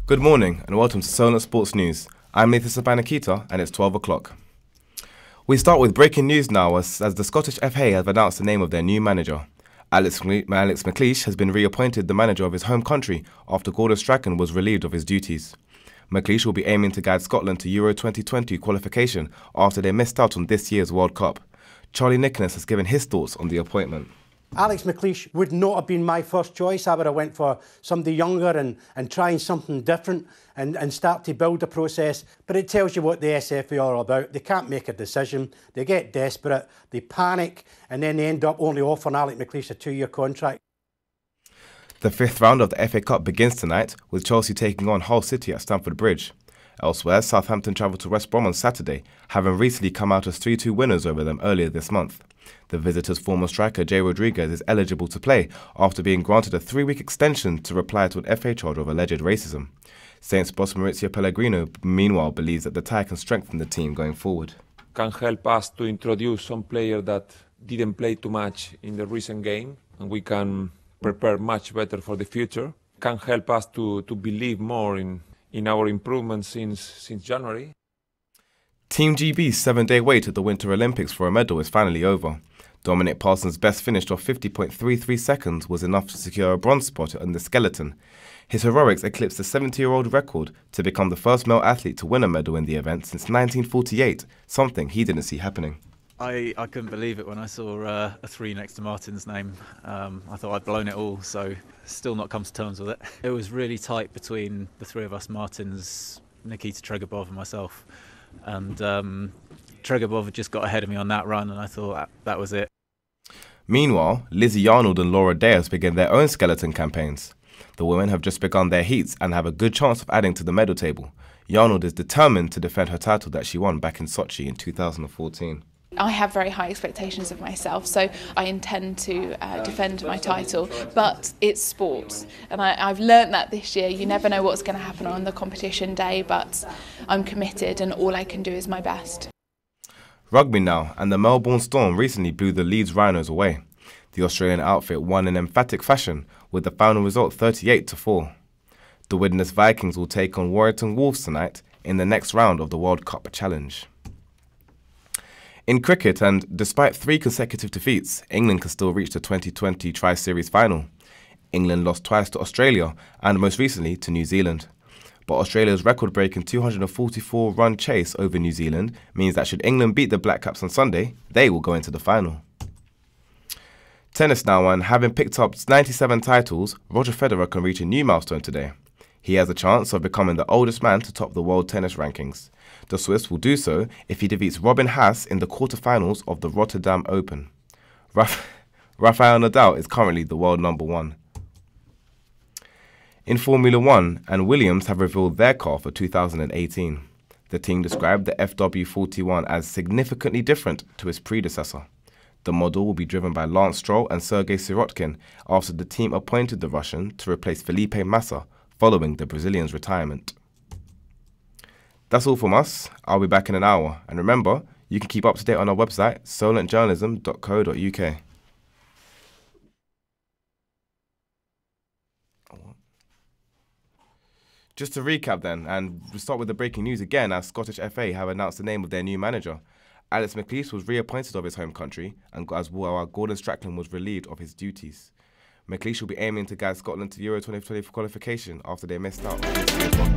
Good morning and welcome to Solent Sports News. I'm Nathan Sabanakita and it's 12 o'clock. We start with breaking news now as the Scottish FA have announced the name of their new manager. Alex McLeish has been reappointed the manager of his home country after Gordon Strachan was relieved of his duties. McLeish will be aiming to guide Scotland to Euro 2020 qualification after they missed out on this year's World Cup. Charlie Nicholas has given his thoughts on the appointment. Alex McLeish would not have been my first choice. I would have went for somebody younger and trying something different and start to build a process. But it tells you what the SFA are about. They can't make a decision. They get desperate. They panic. And then they end up only offering Alex McLeish a 2-year contract. The fifth round of the FA Cup begins tonight with Chelsea taking on Hull City at Stamford Bridge. Elsewhere, Southampton travel to West Brom on Saturday, having recently come out as 3-2 winners over them earlier this month. The visitors' former striker Jay Rodriguez is eligible to play after being granted a 3-week extension to reply to an FA charge of alleged racism. Saints boss Maurizio Pellegrino, meanwhile, believes that the tie can strengthen the team going forward. Can help us to introduce some players that didn't play too much in the recent game, and we can prepare much better for the future. Can help us to believe more in our improvements since January. Team GB's 7-day wait at the Winter Olympics for a medal is finally over. Dominic Parsons' best finish of 50.33 seconds was enough to secure a bronze spot in the skeleton. His heroics eclipsed the 70-year-old record to become the first male athlete to win a medal in the event since 1948, something he didn't see happening. I couldn't believe it when I saw a 3 next to Martin's name. I thought I'd blown it all, so still not come to terms with it. It was really tight between the three of us, Martins, Nikita Tregobov and myself. And Tregobov had just got ahead of me on that run and I thought that was it. Meanwhile, Lizzie Arnold and Laura Deas began their own skeleton campaigns. The women have just begun their heats and have a good chance of adding to the medal table. Arnold is determined to defend her title that she won back in Sochi in 2014. I have very high expectations of myself, so I intend to defend my title, but it's sport and I've learnt that this year. You never know what's going to happen on the competition day, but I'm committed and all I can do is my best. Rugby now, and the Melbourne Storm recently blew the Leeds Rhinos away. The Australian outfit won in emphatic fashion with the final result 38-4. The Widnes Vikings will take on Warrington Wolves tonight in the next round of the World Cup Challenge. In cricket, and despite 3 consecutive defeats, England can still reach the 2020 Tri-Series final. England lost twice to Australia and most recently to New Zealand. But Australia's record-breaking 244-run chase over New Zealand means that should England beat the Black Caps on Sunday, they will go into the final. Tennis now, and having picked up 97 titles, Roger Federer can reach a new milestone today. He has a chance of becoming the oldest man to top the world tennis rankings. The Swiss will do so if he defeats Robin Haas in the quarterfinals of the Rotterdam Open. Rafael Nadal is currently the world #1. In Formula 1, and Williams have revealed their car for 2018. The team described the FW41 as significantly different to its predecessor. The model will be driven by Lance Stroll and Sergei Sirotkin after the team appointed the Russian to replace Felipe Massa following the Brazilian's retirement. That's all from us. I'll be back in an hour. And remember, you can keep up to date on our website, solentjournalism.co.uk. Just to recap then, and we'll start with the breaking news again, as Scottish FA have announced the name of their new manager. Alex McLeish was reappointed of his home country, and as well, Gordon Strachan was relieved of his duties. McLeish will be aiming to guide Scotland to Euro 2020 qualification after they missed out on this year's one.